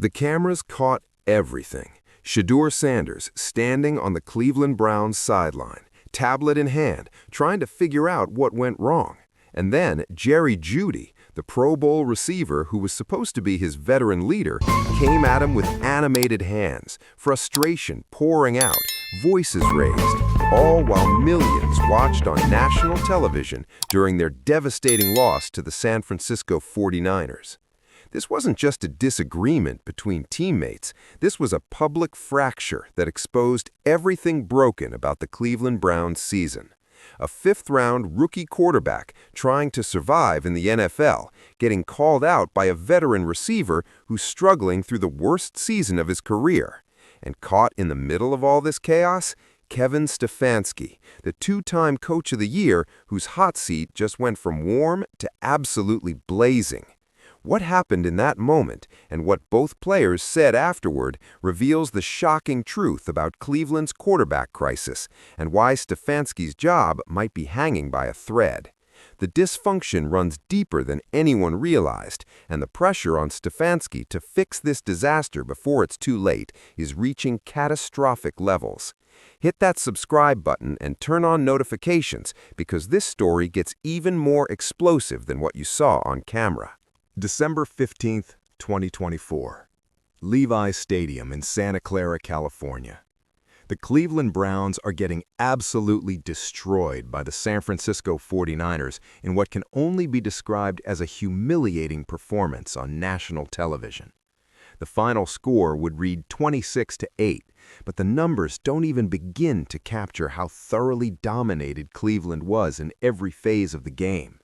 The cameras caught everything. Shedeur Sanders standing on the Cleveland Browns sideline, tablet in hand, trying to figure out what went wrong. And then Jerry Jeudy, the Pro Bowl receiver who was supposed to be his veteran leader, came at him with animated hands, frustration pouring out, voices raised, all while millions watched on national television during their devastating loss to the San Francisco 49ers. This wasn't just a disagreement between teammates. This was a public fracture that exposed everything broken about the Cleveland Browns season. A fifth-round rookie quarterback trying to survive in the NFL, getting called out by a veteran receiver who's struggling through the worst season of his career. And caught in the middle of all this chaos, Kevin Stefanski, the two-time Coach of the Year whose hot seat just went from warm to absolutely blazing. What happened in that moment and what both players said afterward reveals the shocking truth about Cleveland's quarterback crisis and why Stefanski's job might be hanging by a thread. The dysfunction runs deeper than anyone realized, and the pressure on Stefanski to fix this disaster before it's too late is reaching catastrophic levels. Hit that subscribe button and turn on notifications because this story gets even more explosive than what you saw on camera. December 15, 2024. Levi's Stadium in Santa Clara, California. The Cleveland Browns are getting absolutely destroyed by the San Francisco 49ers in what can only be described as a humiliating performance on national television. The final score would read 26-8, but the numbers don't even begin to capture how thoroughly dominated Cleveland was in every phase of the game.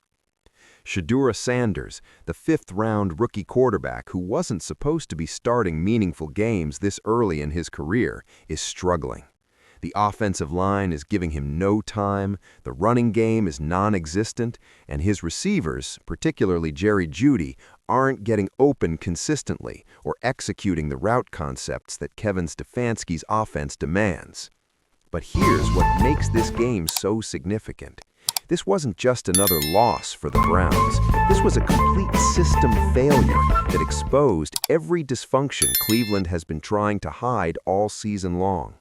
Shedeur Sanders, the fifth-round rookie quarterback who wasn't supposed to be starting meaningful games this early in his career, is struggling. The offensive line is giving him no time, the running game is non-existent, and his receivers, particularly Jerry Jeudy, aren't getting open consistently or executing the route concepts that Kevin Stefanski's offense demands. But here's what makes this game so significant. This wasn't just another loss for the Browns. This was a complete system failure that exposed every dysfunction Cleveland has been trying to hide all season long.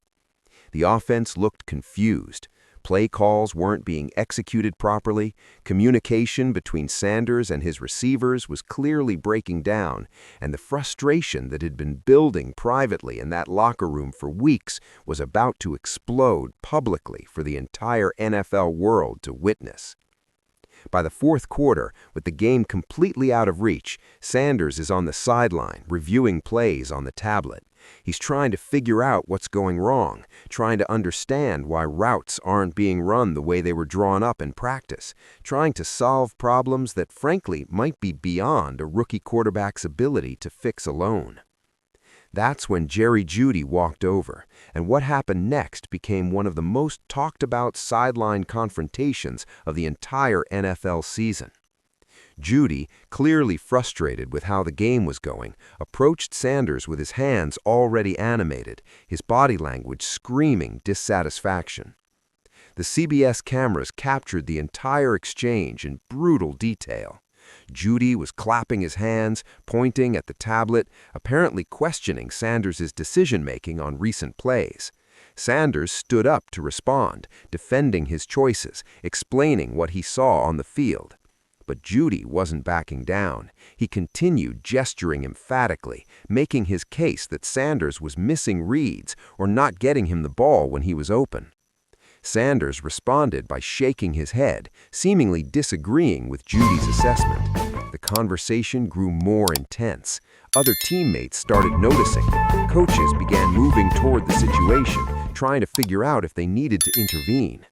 The offense looked confused. Play calls weren't being executed properly. Communication between Sanders and his receivers was clearly breaking down, and the frustration that had been building privately in that locker room for weeks was about to explode publicly for the entire NFL world to witness. By the fourth quarter, with the game completely out of reach, Sanders is on the sideline reviewing plays on the tablet. He's trying to figure out what's going wrong, trying to understand why routes aren't being run the way they were drawn up in practice, trying to solve problems that frankly might be beyond a rookie quarterback's ability to fix alone. That's when Jerry Jeudy walked over, and what happened next became one of the most talked about sideline confrontations of the entire NFL season. Jeudy, clearly frustrated with how the game was going, approached Sanders with his hands already animated, his body language screaming dissatisfaction. The CBS cameras captured the entire exchange in brutal detail. Jeudy was clapping his hands, pointing at the tablet, apparently questioning Sanders' decision-making on recent plays. Sanders stood up to respond, defending his choices, explaining what he saw on the field. But Jeudy wasn't backing down. He continued gesturing emphatically, making his case that Sanders was missing reads or not getting him the ball when he was open. Sanders responded by shaking his head, seemingly disagreeing with Jeudy's assessment. The conversation grew more intense. Other teammates started noticing. Coaches began moving toward the situation, trying to figure out if they needed to intervene.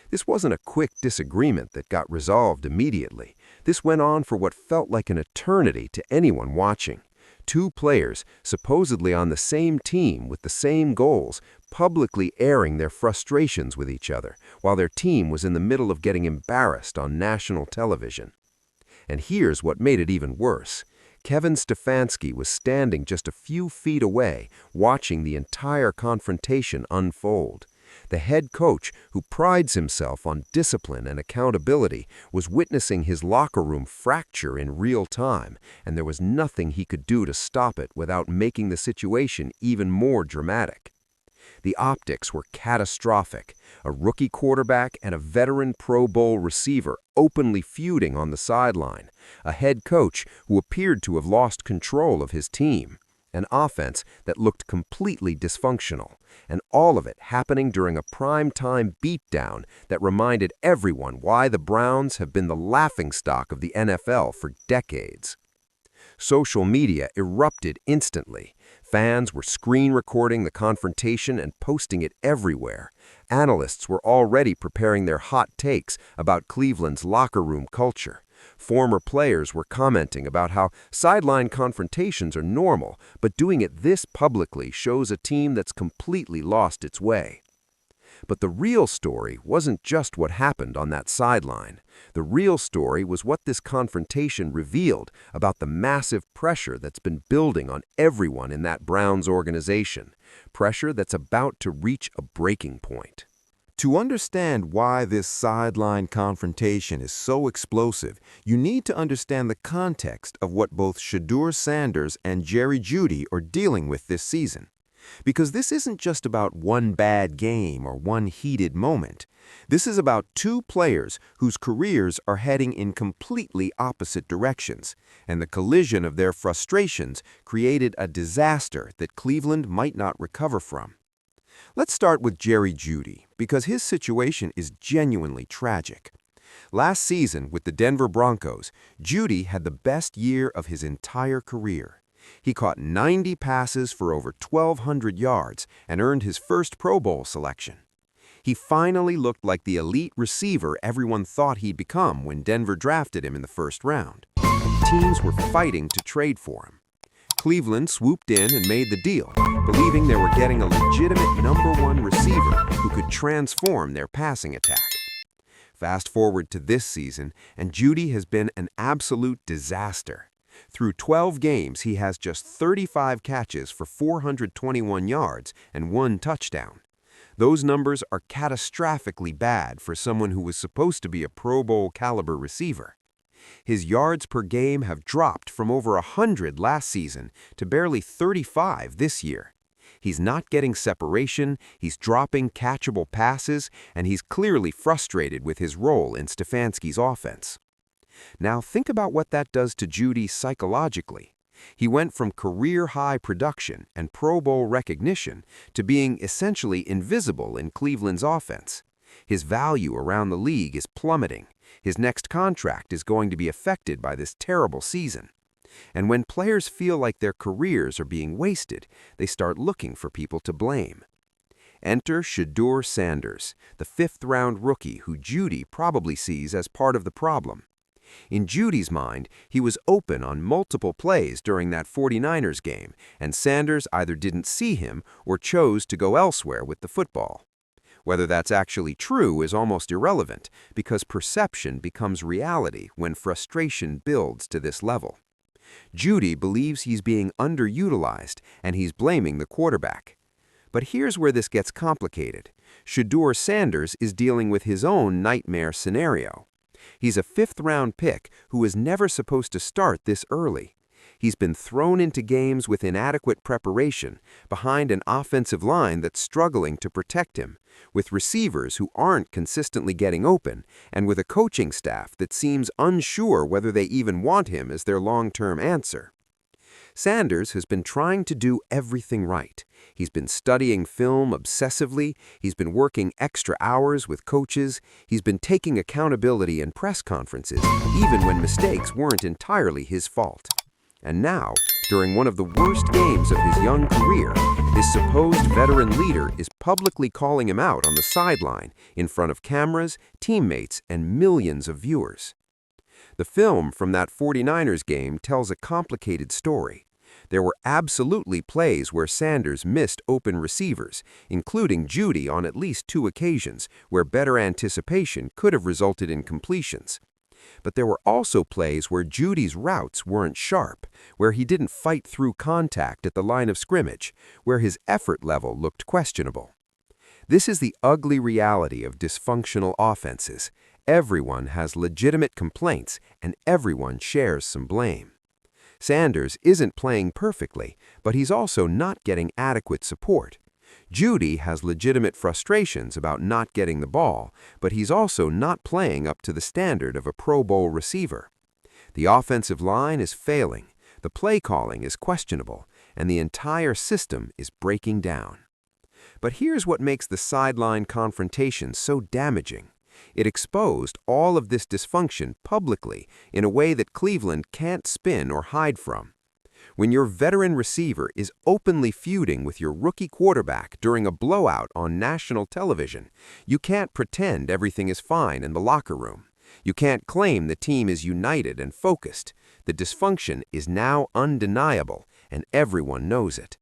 This wasn't a quick disagreement that got resolved immediately. This went on for what felt like an eternity to anyone watching. Two players, supposedly on the same team with the same goals, publicly airing their frustrations with each other, while their team was in the middle of getting embarrassed on national television. And here's what made it even worse. Kevin Stefanski was standing just a few feet away, watching the entire confrontation unfold. The head coach, who prides himself on discipline and accountability, was witnessing his locker room fracture in real time, and there was nothing he could do to stop it without making the situation even more dramatic. The optics were catastrophic. A rookie quarterback and a veteran Pro Bowl receiver openly feuding on the sideline. A head coach who appeared to have lost control of his team. An offense that looked completely dysfunctional. And all of it happening during a prime-time beatdown that reminded everyone why the Browns have been the laughingstock of the NFL for decades. Social media erupted instantly. Fans were screen recording the confrontation and posting it everywhere. Analysts were already preparing their hot takes about Cleveland's locker room culture. Former players were commenting about how sideline confrontations are normal, but doing it this publicly shows a team that's completely lost its way. But the real story wasn't just what happened on that sideline. The real story was what this confrontation revealed about the massive pressure that's been building on everyone in that Browns organization. Pressure that's about to reach a breaking point. To understand why this sideline confrontation is so explosive, you need to understand the context of what both Shedeur Sanders and Jerry Jeudy are dealing with this season. Because this isn't just about one bad game or one heated moment. This is about two players whose careers are heading in completely opposite directions, and the collision of their frustrations created a disaster that Cleveland might not recover from. Let's start with Jerry Jeudy, because his situation is genuinely tragic. Last season with the Denver Broncos, Jeudy had the best year of his entire career. He caught 90 passes for over 1,200 yards and earned his first Pro Bowl selection. He finally looked like the elite receiver everyone thought he'd become when Denver drafted him in the first round. Teams were fighting to trade for him. Cleveland swooped in and made the deal, believing they were getting a legitimate #1 receiver who could transform their passing attack. Fast forward to this season, and Jeudy has been an absolute disaster. Through 12 games, he has just 35 catches for 421 yards and 1 touchdown. Those numbers are catastrophically bad for someone who was supposed to be a Pro Bowl caliber receiver. His yards per game have dropped from over 100 last season to barely 35 this year. He's not getting separation, he's dropping catchable passes, and he's clearly frustrated with his role in Stefanski's offense. Now think about what that does to Jeudy psychologically. He went from career-high production and Pro Bowl recognition to being essentially invisible in Cleveland's offense. His value around the league is plummeting. His next contract is going to be affected by this terrible season. And when players feel like their careers are being wasted, they start looking for people to blame. Enter Shedeur Sanders, the 5th-round rookie who Jeudy probably sees as part of the problem. In Judy's mind, he was open on multiple plays during that 49ers game, and Sanders either didn't see him or chose to go elsewhere with the football. Whether that's actually true is almost irrelevant, because perception becomes reality when frustration builds to this level. Jeudy believes he's being underutilized, and he's blaming the quarterback. But here's where this gets complicated. Shedeur Sanders is dealing with his own nightmare scenario. He's a 5th-round pick who was never supposed to start this early. He's been thrown into games with inadequate preparation, behind an offensive line that's struggling to protect him, with receivers who aren't consistently getting open, and with a coaching staff that seems unsure whether they even want him as their long-term answer. Sanders has been trying to do everything right. He's been studying film obsessively, he's been working extra hours with coaches, he's been taking accountability in press conferences, even when mistakes weren't entirely his fault. And now, during one of the worst games of his young career, his supposed veteran leader is publicly calling him out on the sideline in front of cameras, teammates, and millions of viewers. The film from that 49ers game tells a complicated story. There were absolutely plays where Sanders missed open receivers, including Jeudy on at least 2 occasions, where better anticipation could have resulted in completions. But there were also plays where Jeudy's routes weren't sharp, where he didn't fight through contact at the line of scrimmage, where his effort level looked questionable. This is the ugly reality of dysfunctional offenses. Everyone has legitimate complaints, and everyone shares some blame. Sanders isn't playing perfectly, but he's also not getting adequate support. Jeudy has legitimate frustrations about not getting the ball, but he's also not playing up to the standard of a Pro Bowl receiver. The offensive line is failing, the play calling is questionable, and the entire system is breaking down. But here's what makes the sideline confrontation so damaging. It exposed all of this dysfunction publicly in a way that Cleveland can't spin or hide from. When your veteran receiver is openly feuding with your rookie quarterback during a blowout on national television, you can't pretend everything is fine in the locker room. You can't claim the team is united and focused. The dysfunction is now undeniable, and everyone knows it.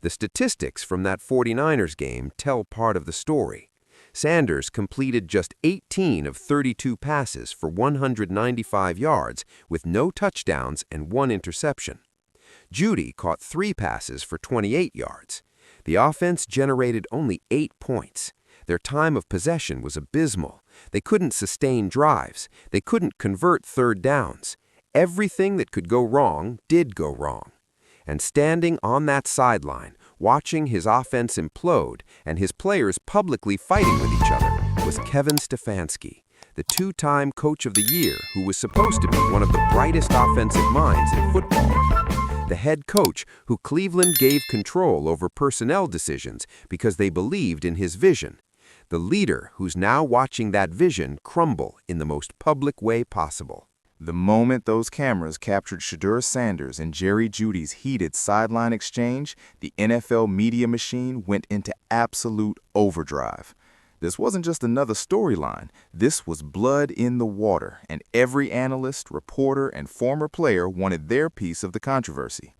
The statistics from that 49ers game tell part of the story. Sanders completed just 18 of 32 passes for 195 yards with no touchdowns and 1 interception. Jeudy caught 3 passes for 28 yards. The offense generated only 8 points. Their time of possession was abysmal. They couldn't sustain drives. They couldn't convert third downs. Everything that could go wrong did go wrong. And standing on that sideline, watching his offense implode and his players publicly fighting with each other, was Kevin Stefanski, the 2-time Coach of the Year who was supposed to be one of the brightest offensive minds in football. The head coach who Cleveland gave control over personnel decisions because they believed in his vision. The leader who's now watching that vision crumble in the most public way possible. The moment those cameras captured Shedeur Sanders and Jerry Jeudy's heated sideline exchange, the NFL media machine went into absolute overdrive. This wasn't just another storyline. This was blood in the water, and every analyst, reporter, and former player wanted their piece of the controversy.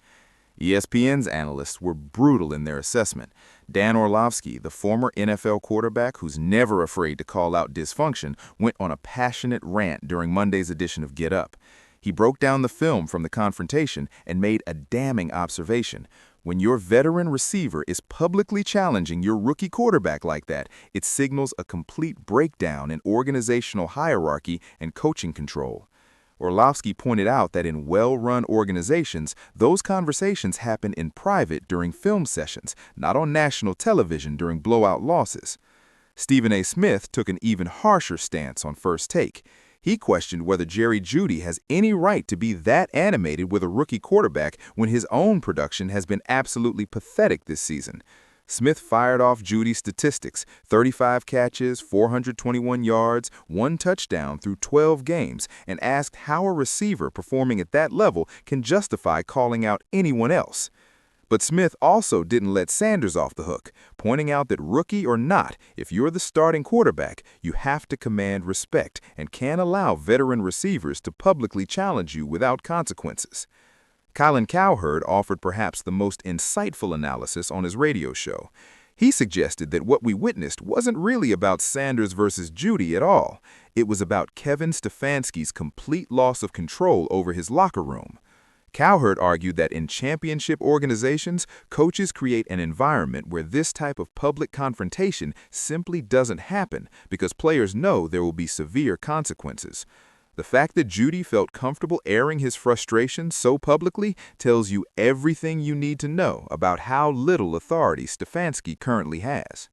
ESPN's analysts were brutal in their assessment. Dan Orlovsky, the former NFL quarterback who's never afraid to call out dysfunction, went on a passionate rant during Monday's edition of Get Up. He broke down the film from the confrontation and made a damning observation. When your veteran receiver is publicly challenging your rookie quarterback like that, it signals a complete breakdown in organizational hierarchy and coaching control. Orlovsky pointed out that in well-run organizations, those conversations happen in private during film sessions, not on national television during blowout losses. Stephen A. Smith took an even harsher stance on First Take. He questioned whether Jerry Jeudy has any right to be that animated with a rookie quarterback when his own production has been absolutely pathetic this season. Smith fired off Jeudy's statistics: 35 catches, 421 yards, 1 touchdown through 12 games, and asked how a receiver performing at that level can justify calling out anyone else. But Smith also didn't let Sanders off the hook, pointing out that rookie or not, if you're the starting quarterback, you have to command respect and can't allow veteran receivers to publicly challenge you without consequences. Colin Cowherd offered perhaps the most insightful analysis on his radio show. He suggested that what we witnessed wasn't really about Sanders versus Jeudy at all. It was about Kevin Stefanski's complete loss of control over his locker room. Cowherd argued that in championship organizations, coaches create an environment where this type of public confrontation simply doesn't happen because players know there will be severe consequences. The fact that Jeudy felt comfortable airing his frustration so publicly tells you everything you need to know about how little authority Stefanski currently has.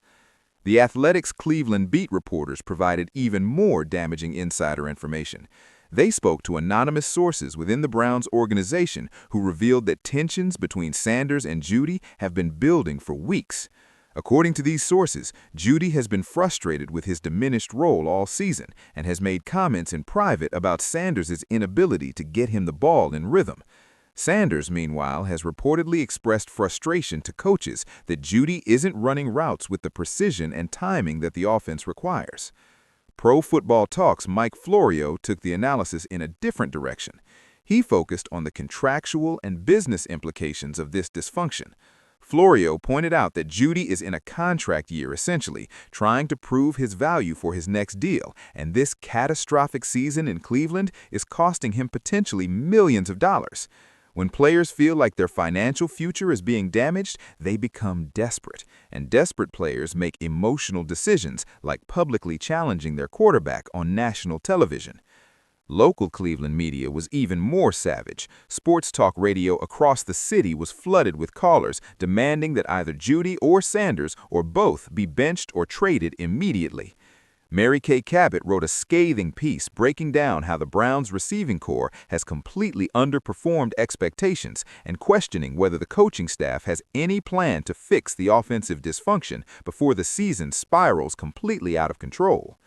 The Athletic's Cleveland beat reporters provided even more damaging insider information. They spoke to anonymous sources within the Browns organization who revealed that tensions between Sanders and Jeudy have been building for weeks. According to these sources, Jeudy has been frustrated with his diminished role all season and has made comments in private about Sanders' inability to get him the ball in rhythm. Sanders, meanwhile, has reportedly expressed frustration to coaches that Jeudy isn't running routes with the precision and timing that the offense requires. Pro Football Talk's Mike Florio took the analysis in a different direction. He focused on the contractual and business implications of this dysfunction. Florio pointed out that Jeudy is in a contract year essentially, trying to prove his value for his next deal, and this catastrophic season in Cleveland is costing him potentially millions of dollars. When players feel like their financial future is being damaged, they become desperate, and desperate players make emotional decisions like publicly challenging their quarterback on national television. Local Cleveland media was even more savage. Sports talk radio across the city was flooded with callers demanding that either Jeudy or Sanders or both be benched or traded immediately. Mary Kay Cabot wrote a scathing piece breaking down how the Browns' receiving corps has completely underperformed expectations and questioning whether the coaching staff has any plan to fix the offensive dysfunction before the season spirals completely out of control.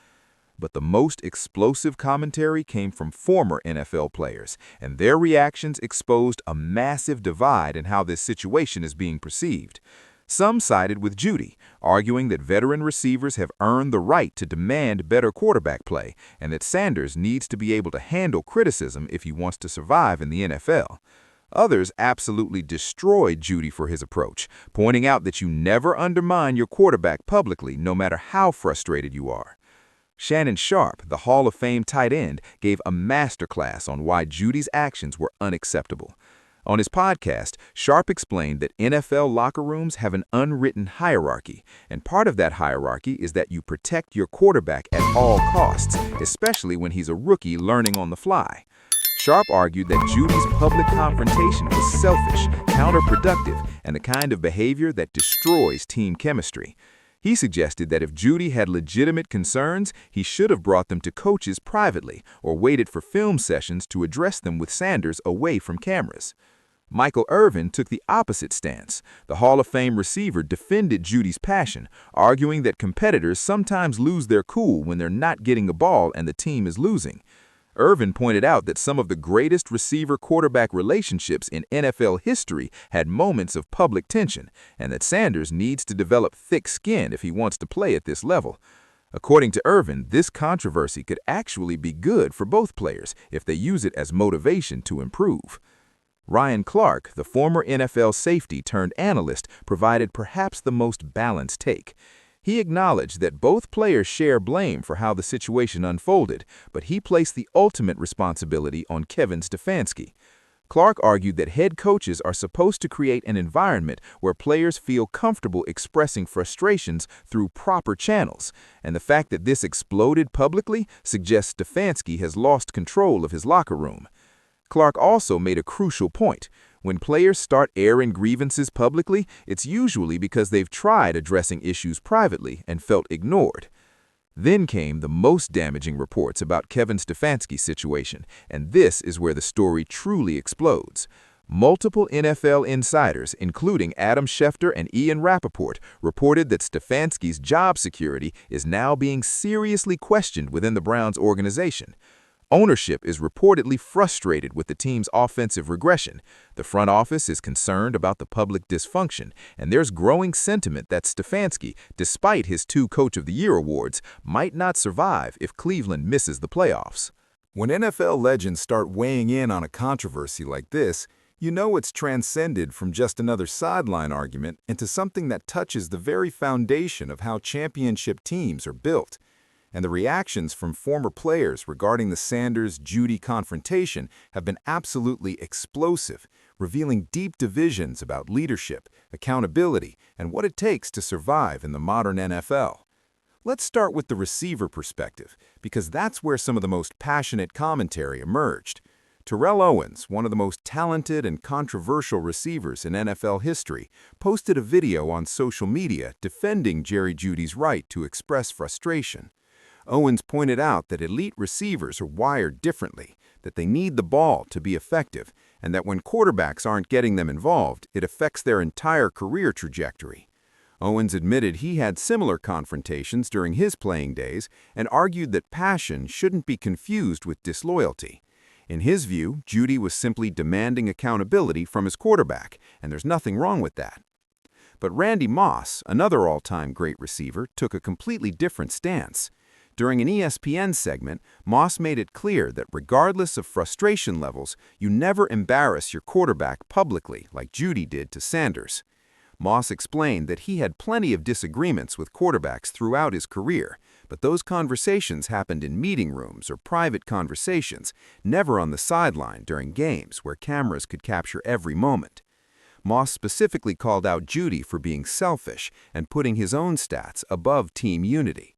But the most explosive commentary came from former NFL players, and their reactions exposed a massive divide in how this situation is being perceived. Some sided with Jeudy, arguing that veteran receivers have earned the right to demand better quarterback play, and that Sanders needs to be able to handle criticism if he wants to survive in the NFL. Others absolutely destroyed Jeudy for his approach, pointing out that you never undermine your quarterback publicly, no matter how frustrated you are. Shannon Sharpe, the Hall of Fame tight end, gave a masterclass on why Jeudy's actions were unacceptable. On his podcast, Sharpe explained that NFL locker rooms have an unwritten hierarchy, and part of that hierarchy is that you protect your quarterback at all costs, especially when he's a rookie learning on the fly. Sharpe argued that Jeudy's public confrontation was selfish, counterproductive, and the kind of behavior that destroys team chemistry. He suggested that if Jeudy had legitimate concerns, he should have brought them to coaches privately or waited for film sessions to address them with Sanders away from cameras. Michael Irvin took the opposite stance. The Hall of Fame receiver defended Jeudy's passion, arguing that competitors sometimes lose their cool when they're not getting a ball and the team is losing. Irvin pointed out that some of the greatest receiver-quarterback relationships in NFL history had moments of public tension, and that Sanders needs to develop thick skin if he wants to play at this level. According to Irvin, this controversy could actually be good for both players if they use it as motivation to improve. Ryan Clark, the former NFL safety turned analyst, provided perhaps the most balanced take. He acknowledged that both players share blame for how the situation unfolded, but he placed the ultimate responsibility on Kevin Stefanski. Clark argued that head coaches are supposed to create an environment where players feel comfortable expressing frustrations through proper channels, and the fact that this exploded publicly suggests Stefanski has lost control of his locker room. Clark also made a crucial point. When players start airing grievances publicly, it's usually because they've tried addressing issues privately and felt ignored. Then came the most damaging reports about Kevin Stefanski's situation, and this is where the story truly explodes. Multiple NFL insiders, including Adam Schefter and Ian Rappaport, reported that Stefanski's job security is now being seriously questioned within the Browns organization. Ownership is reportedly frustrated with the team's offensive regression. The front office is concerned about the public dysfunction, and there's growing sentiment that Stefanski, despite his 2 Coach of the Year awards, might not survive if Cleveland misses the playoffs. When NFL legends start weighing in on a controversy like this, you know it's transcended from just another sideline argument into something that touches the very foundation of how championship teams are built. And the reactions from former players regarding the Sanders-Jeudy confrontation have been absolutely explosive, revealing deep divisions about leadership, accountability, and what it takes to survive in the modern NFL. Let's start with the receiver perspective, because that's where some of the most passionate commentary emerged. Terrell Owens, one of the most talented and controversial receivers in NFL history, posted a video on social media defending Jerry Jeudy's right to express frustration. Owens pointed out that elite receivers are wired differently, that they need the ball to be effective, and that when quarterbacks aren't getting them involved, it affects their entire career trajectory. Owens admitted he had similar confrontations during his playing days and argued that passion shouldn't be confused with disloyalty. In his view, Jeudy was simply demanding accountability from his quarterback, and there's nothing wrong with that. But Randy Moss, another all-time great receiver, took a completely different stance. During an ESPN segment, Moss made it clear that regardless of frustration levels, you never embarrass your quarterback publicly like Jeudy did to Sanders. Moss explained that he had plenty of disagreements with quarterbacks throughout his career, But those conversations happened in meeting rooms or private conversations, never on the sideline during games where cameras could capture every moment. Moss specifically called out Jeudy for being selfish and putting his own stats above team unity.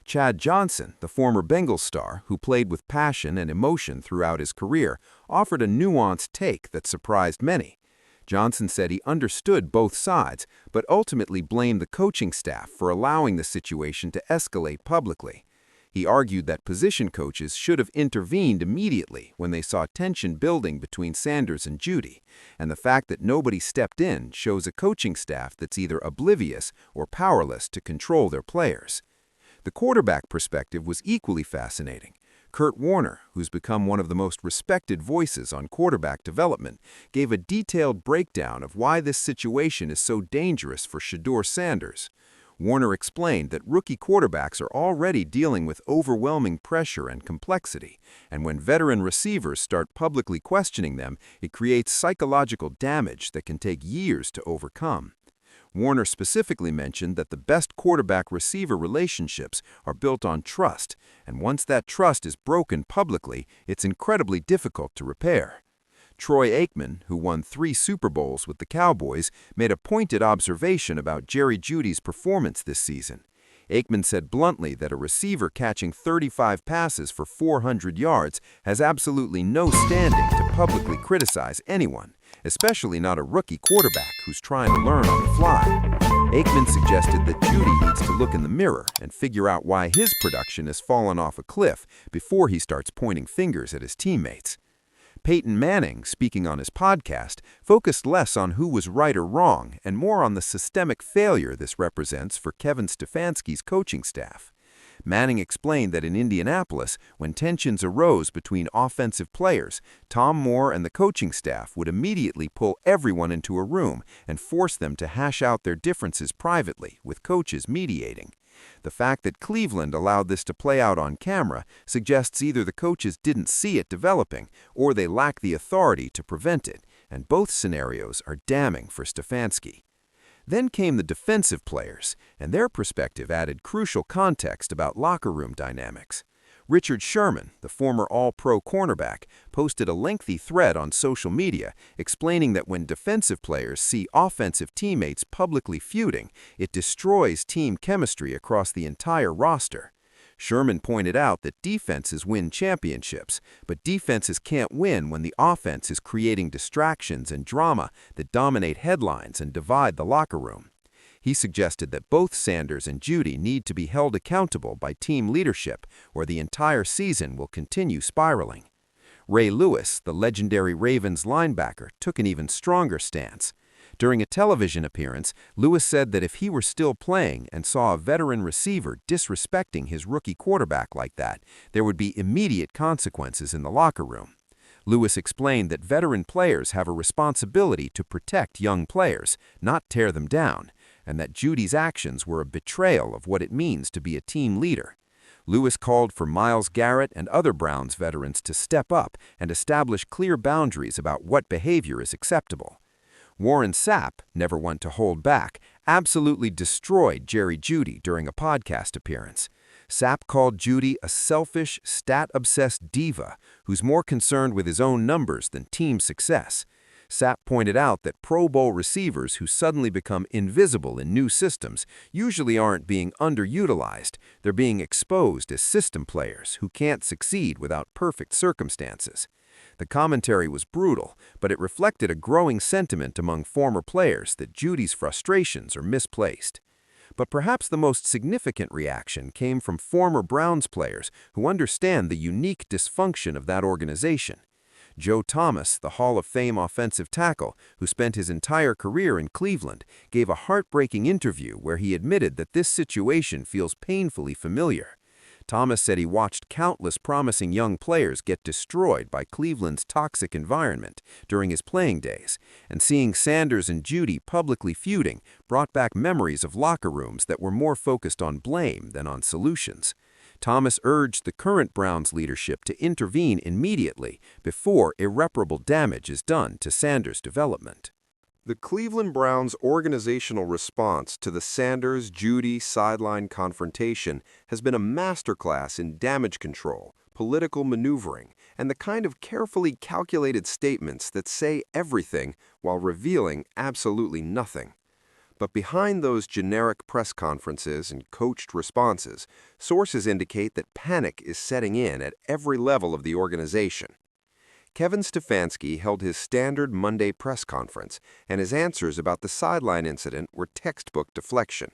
Chad Johnson, the former Bengals star who played with passion and emotion throughout his career, offered a nuanced take that surprised many. Johnson said he understood both sides, but ultimately blamed the coaching staff for allowing the situation to escalate publicly. He argued that position coaches should have intervened immediately when they saw tension building between Sanders and Jeudy, and the fact that nobody stepped in shows a coaching staff that's either oblivious or powerless to control their players. The quarterback perspective was equally fascinating. Kurt Warner, who's become one of the most respected voices on quarterback development, gave a detailed breakdown of why this situation is so dangerous for Shedeur Sanders. Warner explained that rookie quarterbacks are already dealing with overwhelming pressure and complexity, and when veteran receivers start publicly questioning them, it creates psychological damage that can take years to overcome. Warner specifically mentioned that the best quarterback-receiver relationships are built on trust, and once that trust is broken publicly, it's incredibly difficult to repair. Troy Aikman, who won 3 Super Bowls with the Cowboys, made a pointed observation about Jerry Jeudy's performance this season. Aikman said bluntly that a receiver catching 35 passes for 400 yards has absolutely no standing to publicly criticize anyone, especially not a rookie quarterback who's trying to learn on the fly. Aikman suggested that Jeudy needs to look in the mirror and figure out why his production has fallen off a cliff before he starts pointing fingers at his teammates. Peyton Manning, speaking on his podcast, focused less on who was right or wrong and more on the systemic failure this represents for Kevin Stefanski's coaching staff. Manning explained that in Indianapolis, when tensions arose between offensive players, Tom Moore and the coaching staff would immediately pull everyone into a room and force them to hash out their differences privately, with coaches mediating. The fact that Cleveland allowed this to play out on camera suggests either the coaches didn't see it developing or they lack the authority to prevent it, and both scenarios are damning for Stefanski. Then came the defensive players, and their perspective added crucial context about locker room dynamics. Richard Sherman, the former All-Pro cornerback, posted a lengthy thread on social media explaining that when defensive players see offensive teammates publicly feuding, it destroys team chemistry across the entire roster. Sherman pointed out that defenses win championships, but defenses can't win when the offense is creating distractions and drama that dominate headlines and divide the locker room. He suggested that both Sanders and Jeudy need to be held accountable by team leadership, or the entire season will continue spiraling. Ray Lewis, the legendary Ravens linebacker, took an even stronger stance. During a television appearance, Lewis said that if he were still playing and saw a veteran receiver disrespecting his rookie quarterback like that, there would be immediate consequences in the locker room. Lewis explained that veteran players have a responsibility to protect young players, not tear them down, and that Jeudy's actions were a betrayal of what it means to be a team leader. Lewis called for Myles Garrett and other Browns veterans to step up and establish clear boundaries about what behavior is acceptable. Warren Sapp, never one to hold back, absolutely destroyed Jerry Jeudy during a podcast appearance. Sapp called Jeudy a selfish, stat-obsessed diva who's more concerned with his own numbers than team success. Sapp pointed out that Pro Bowl receivers who suddenly become invisible in new systems usually aren't being underutilized, they're being exposed as system players who can't succeed without perfect circumstances. The commentary was brutal, but it reflected a growing sentiment among former players that Jeudy's frustrations are misplaced. But perhaps the most significant reaction came from former Browns players who understand the unique dysfunction of that organization. Joe Thomas, the Hall of Fame offensive tackle, who spent his entire career in Cleveland, gave a heartbreaking interview where he admitted that this situation feels painfully familiar. Thomas said he watched countless promising young players get destroyed by Cleveland's toxic environment during his playing days, and seeing Sanders and Jeudy publicly feuding brought back memories of locker rooms that were more focused on blame than on solutions. Thomas urged the current Browns leadership to intervene immediately before irreparable damage is done to Sanders' development. The Cleveland Browns' organizational response to the Sanders-Jeudy sideline confrontation has been a masterclass in damage control, political maneuvering, and the kind of carefully calculated statements that say everything while revealing absolutely nothing. But behind those generic press conferences and coached responses, sources indicate that panic is setting in at every level of the organization. Kevin Stefanski held his standard Monday press conference, and his answers about the sideline incident were textbook deflection.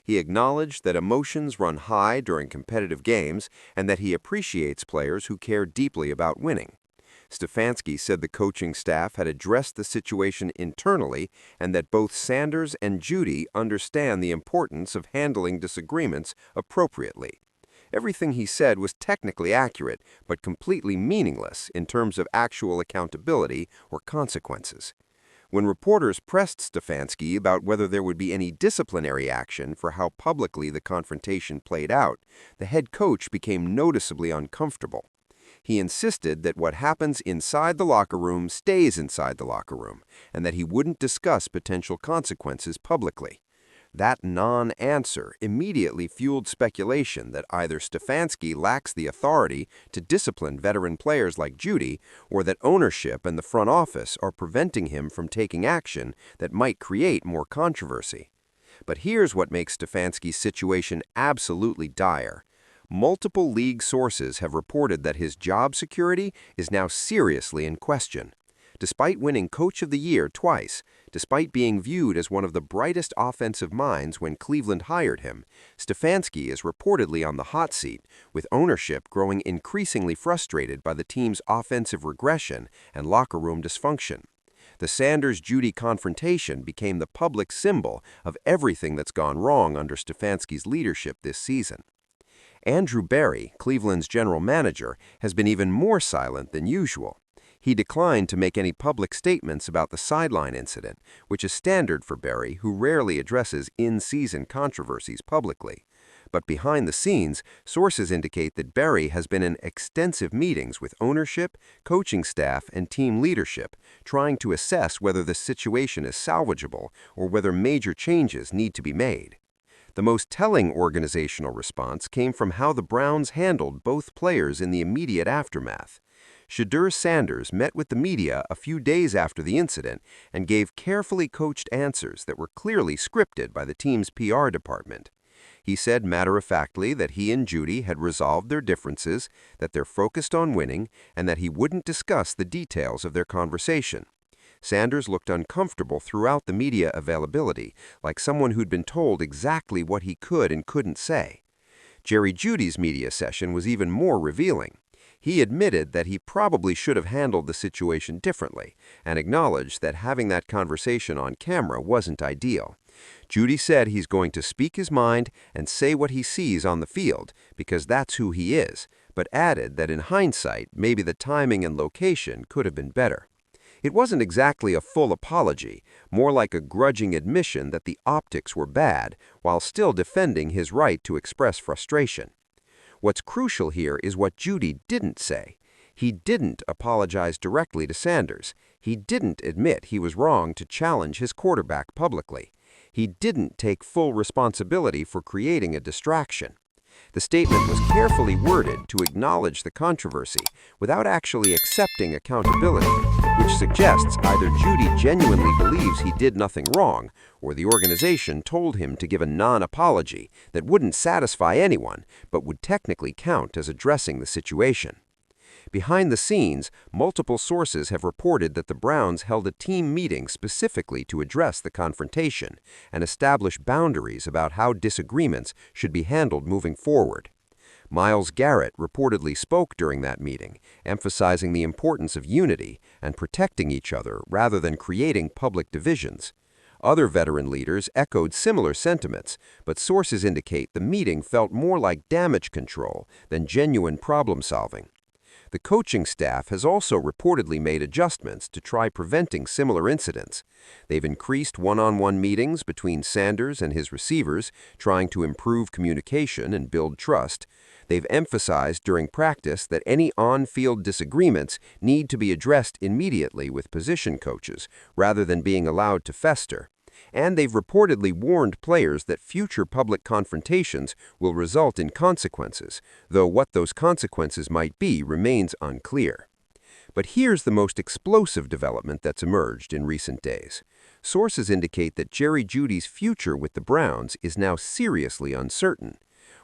He acknowledged that emotions run high during competitive games and that he appreciates players who care deeply about winning. Stefanski said the coaching staff had addressed the situation internally and that both Sanders and Jeudy understand the importance of handling disagreements appropriately. Everything he said was technically accurate, but completely meaningless in terms of actual accountability or consequences. When reporters pressed Stefanski about whether there would be any disciplinary action for how publicly the confrontation played out, the head coach became noticeably uncomfortable. He insisted that what happens inside the locker room stays inside the locker room, and that he wouldn't discuss potential consequences publicly. That non-answer immediately fueled speculation that either Stefanski lacks the authority to discipline veteran players like Jeudy, or that ownership and the front office are preventing him from taking action that might create more controversy. But here's what makes Stefanski's situation absolutely dire. Multiple league sources have reported that his job security is now seriously in question. Despite winning Coach of the Year twice, despite being viewed as one of the brightest offensive minds when Cleveland hired him, Stefanski is reportedly on the hot seat, with ownership growing increasingly frustrated by the team's offensive regression and locker room dysfunction. The Sanders-Jeudy confrontation became the public symbol of everything that's gone wrong under Stefanski's leadership this season. Andrew Berry, Cleveland's general manager, has been even more silent than usual. He declined to make any public statements about the sideline incident, which is standard for Berry, who rarely addresses in-season controversies publicly. But behind the scenes, sources indicate that Berry has been in extensive meetings with ownership, coaching staff, and team leadership, trying to assess whether the situation is salvageable or whether major changes need to be made. The most telling organizational response came from how the Browns handled both players in the immediate aftermath. Shedeur Sanders met with the media a few days after the incident and gave carefully coached answers that were clearly scripted by the team's PR department. He said matter-of-factly that he and Jeudy had resolved their differences, that they're focused on winning, and that he wouldn't discuss the details of their conversation. Sanders looked uncomfortable throughout the media availability, like someone who'd been told exactly what he could and couldn't say. Jerry Jeudy's media session was even more revealing. He admitted that he probably should have handled the situation differently and acknowledged that having that conversation on camera wasn't ideal. Jeudy said he's going to speak his mind and say what he sees on the field because that's who he is, but added that in hindsight, maybe the timing and location could have been better. It wasn't exactly a full apology, more like a grudging admission that the optics were bad, while still defending his right to express frustration. What's crucial here is what Jeudy didn't say. He didn't apologize directly to Sanders. He didn't admit he was wrong to challenge his quarterback publicly. He didn't take full responsibility for creating a distraction. The statement was carefully worded to acknowledge the controversy without actually accepting accountability, which suggests either Jeudy genuinely believes he did nothing wrong, or the organization told him to give a non-apology that wouldn't satisfy anyone, but would technically count as addressing the situation. Behind the scenes, multiple sources have reported that the Browns held a team meeting specifically to address the confrontation and establish boundaries about how disagreements should be handled moving forward. Myles Garrett reportedly spoke during that meeting, emphasizing the importance of unity and protecting each other rather than creating public divisions. Other veteran leaders echoed similar sentiments, but sources indicate the meeting felt more like damage control than genuine problem-solving. The coaching staff has also reportedly made adjustments to try preventing similar incidents. They've increased one-on-one meetings between Sanders and his receivers, trying to improve communication and build trust. They've emphasized during practice that any on-field disagreements need to be addressed immediately with position coaches, rather than being allowed to fester. And they've reportedly warned players that future public confrontations will result in consequences, though what those consequences might be remains unclear. But here's the most explosive development that's emerged in recent days. Sources indicate that Jerry Jeudy's future with the Browns is now seriously uncertain.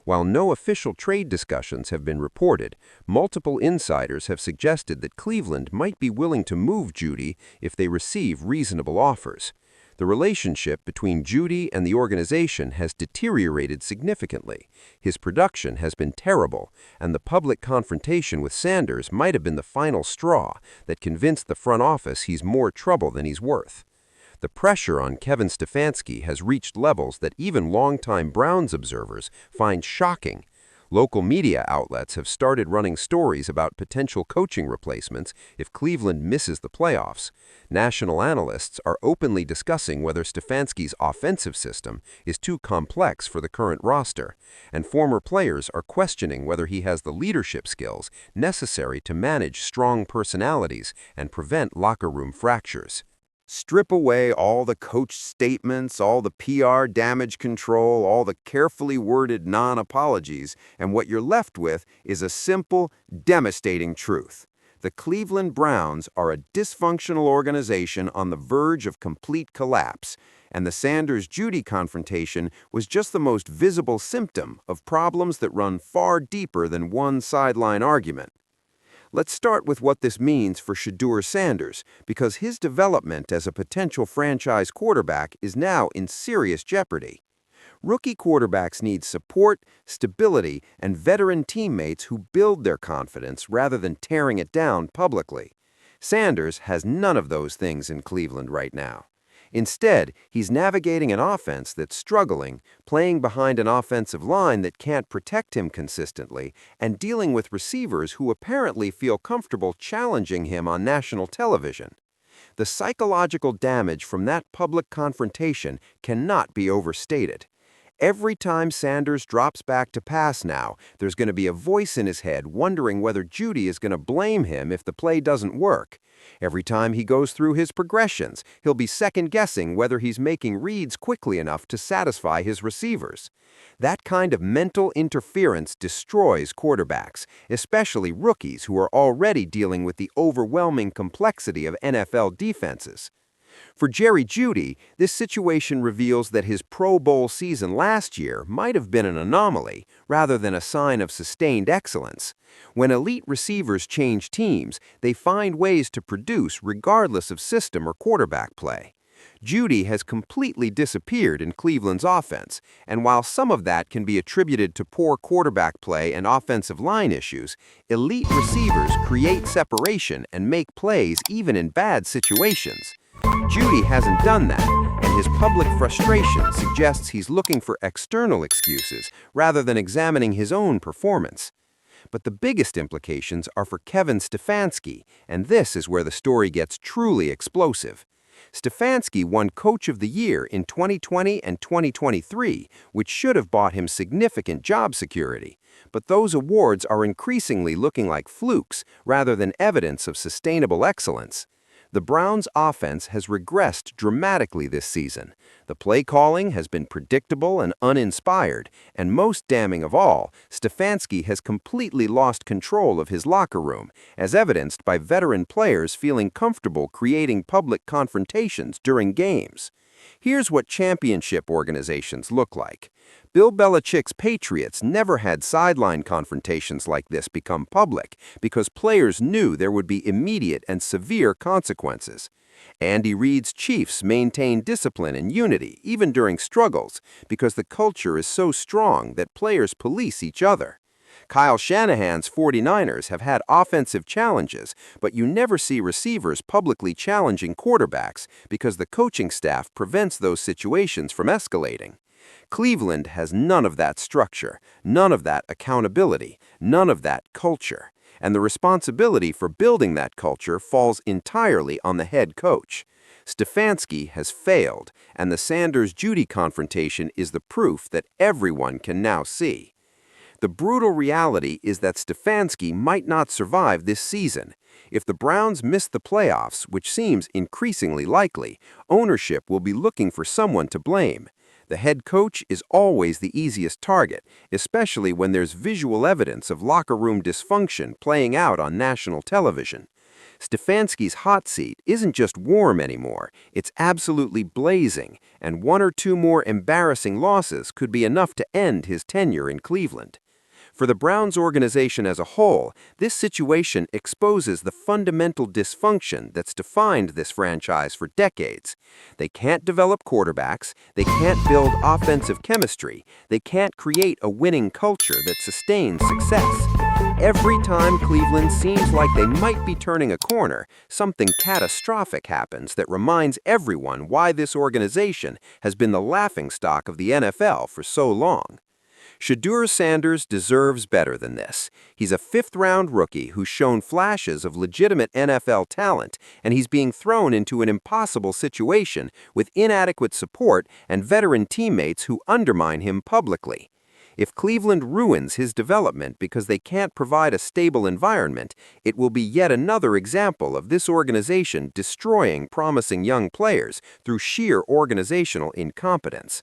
While no official trade discussions have been reported, multiple insiders have suggested that Cleveland might be willing to move Jeudy if they receive reasonable offers. The relationship between Jeudy and the organization has deteriorated significantly. His production has been terrible, and the public confrontation with Sanders might have been the final straw that convinced the front office he's more trouble than he's worth. The pressure on Kevin Stefanski has reached levels that even longtime Browns observers find shocking. Local media outlets have started running stories about potential coaching replacements if Cleveland misses the playoffs. National analysts are openly discussing whether Stefanski's offensive system is too complex for the current roster, and former players are questioning whether he has the leadership skills necessary to manage strong personalities and prevent locker room fractures. Strip away all the coach statements, all the PR damage control, all the carefully worded non-apologies, and what you're left with is a simple, devastating truth. The Cleveland Browns are a dysfunctional organization on the verge of complete collapse, and the Sanders-Jeudy confrontation was just the most visible symptom of problems that run far deeper than one sideline argument. Let's start with what this means for Shedeur Sanders, because his development as a potential franchise quarterback is now in serious jeopardy. Rookie quarterbacks need support, stability, and veteran teammates who build their confidence rather than tearing it down publicly. Sanders has none of those things in Cleveland right now. Instead, he's navigating an offense that's struggling, playing behind an offensive line that can't protect him consistently, and dealing with receivers who apparently feel comfortable challenging him on national television. The psychological damage from that public confrontation cannot be overstated. Every time Sanders drops back to pass now, there's going to be a voice in his head wondering whether Jeudy is going to blame him if the play doesn't work. Every time he goes through his progressions, he'll be second-guessing whether he's making reads quickly enough to satisfy his receivers. That kind of mental interference destroys quarterbacks, especially rookies who are already dealing with the overwhelming complexity of NFL defenses. For Jerry Jeudy, this situation reveals that his Pro Bowl season last year might have been an anomaly rather than a sign of sustained excellence. When elite receivers change teams, they find ways to produce regardless of system or quarterback play. Jeudy has completely disappeared in Cleveland's offense, and while some of that can be attributed to poor quarterback play and offensive line issues, elite receivers create separation and make plays even in bad situations. Jeudy hasn't done that, and his public frustration suggests he's looking for external excuses rather than examining his own performance. But the biggest implications are for Kevin Stefanski, and this is where the story gets truly explosive. Stefanski won Coach of the Year in 2020 and 2023, which should have bought him significant job security. But those awards are increasingly looking like flukes rather than evidence of sustainable excellence. The Browns' offense has regressed dramatically this season. The play calling has been predictable and uninspired, and most damning of all, Stefanski has completely lost control of his locker room, as evidenced by veteran players feeling comfortable creating public confrontations during games. Here's what championship organizations look like. Bill Belichick's Patriots never had sideline confrontations like this become public because players knew there would be immediate and severe consequences. Andy Reid's Chiefs maintain discipline and unity even during struggles because the culture is so strong that players police each other. Kyle Shanahan's 49ers have had offensive challenges, but you never see receivers publicly challenging quarterbacks because the coaching staff prevents those situations from escalating. Cleveland has none of that structure, none of that accountability, none of that culture. and the responsibility for building that culture falls entirely on the head coach. Stefanski has failed, and the Sanders-Jeudy confrontation is the proof that everyone can now see. The brutal reality is that Stefanski might not survive this season. If the Browns miss the playoffs, which seems increasingly likely, ownership will be looking for someone to blame. The head coach is always the easiest target, especially when there's visual evidence of locker room dysfunction playing out on national television. Stefanski's hot seat isn't just warm anymore, it's absolutely blazing, and one or two more embarrassing losses could be enough to end his tenure in Cleveland. For the Browns organization as a whole, this situation exposes the fundamental dysfunction that's defined this franchise for decades. They can't develop quarterbacks, they can't build offensive chemistry, they can't create a winning culture that sustains success. Every time Cleveland seems like they might be turning a corner, something catastrophic happens that reminds everyone why this organization has been the laughingstock of the NFL for so long. Shedeur Sanders deserves better than this. He's a fifth-round rookie who's shown flashes of legitimate NFL talent, and he's being thrown into an impossible situation with inadequate support and veteran teammates who undermine him publicly. If Cleveland ruins his development because they can't provide a stable environment, it will be yet another example of this organization destroying promising young players through sheer organizational incompetence.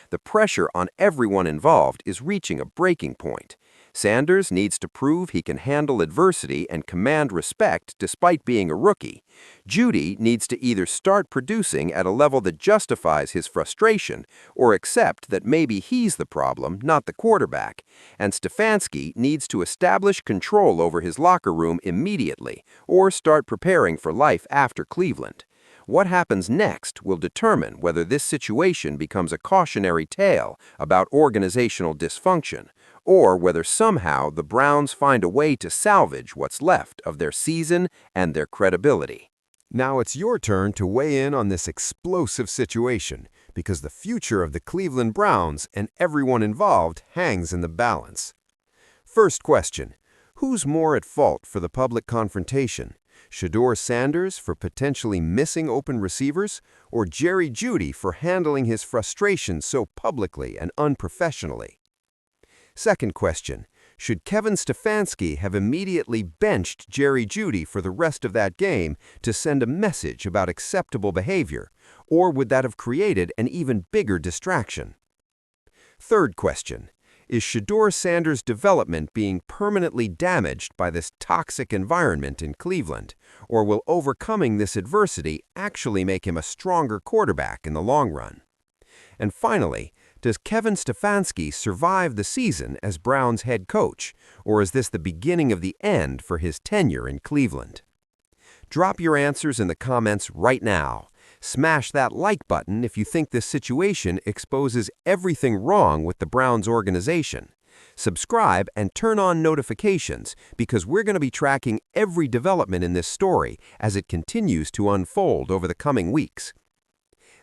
The pressure on everyone involved is reaching a breaking point. Sanders needs to prove he can handle adversity and command respect despite being a rookie. Jeudy needs to either start producing at a level that justifies his frustration or accept that maybe he's the problem, not the quarterback. And Stefanski needs to establish control over his locker room immediately or start preparing for life after Cleveland. What happens next will determine whether this situation becomes a cautionary tale about organizational dysfunction, or whether somehow the Browns find a way to salvage what's left of their season and their credibility. Now it's your turn to weigh in on this explosive situation, because the future of the Cleveland Browns and everyone involved hangs in the balance. First question: who's more at fault for the public confrontation? Shedeur Sanders for potentially missing open receivers, or Jerry Jeudy for handling his frustration so publicly and unprofessionally? Second question: should Kevin Stefanski have immediately benched Jerry Jeudy for the rest of that game to send a message about acceptable behavior, or would that have created an even bigger distraction? Third question: is Shedeur Sanders' development being permanently damaged by this toxic environment in Cleveland, or will overcoming this adversity actually make him a stronger quarterback in the long run? And finally, does Kevin Stefanski survive the season as Browns head coach, or is this the beginning of the end for his tenure in Cleveland? Drop your answers in the comments right now. Smash that like button if you think this situation exposes everything wrong with the Browns organization. Subscribe and turn on notifications because we're going to be tracking every development in this story as it continues to unfold over the coming weeks.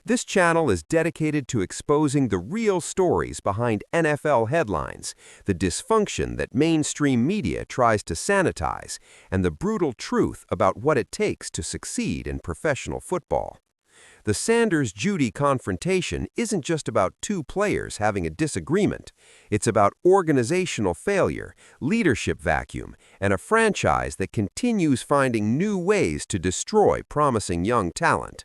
This channel is dedicated to exposing the real stories behind NFL headlines, the dysfunction that mainstream media tries to sanitize, and the brutal truth about what it takes to succeed in professional football. The Sanders-Jeudy confrontation isn't just about two players having a disagreement. It's about organizational failure, leadership vacuum, and a franchise that continues finding new ways to destroy promising young talent.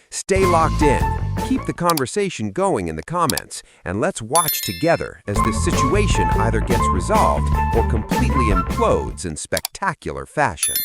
Stay locked in, keep the conversation going in the comments, and let's watch together as this situation either gets resolved or completely implodes in spectacular fashion.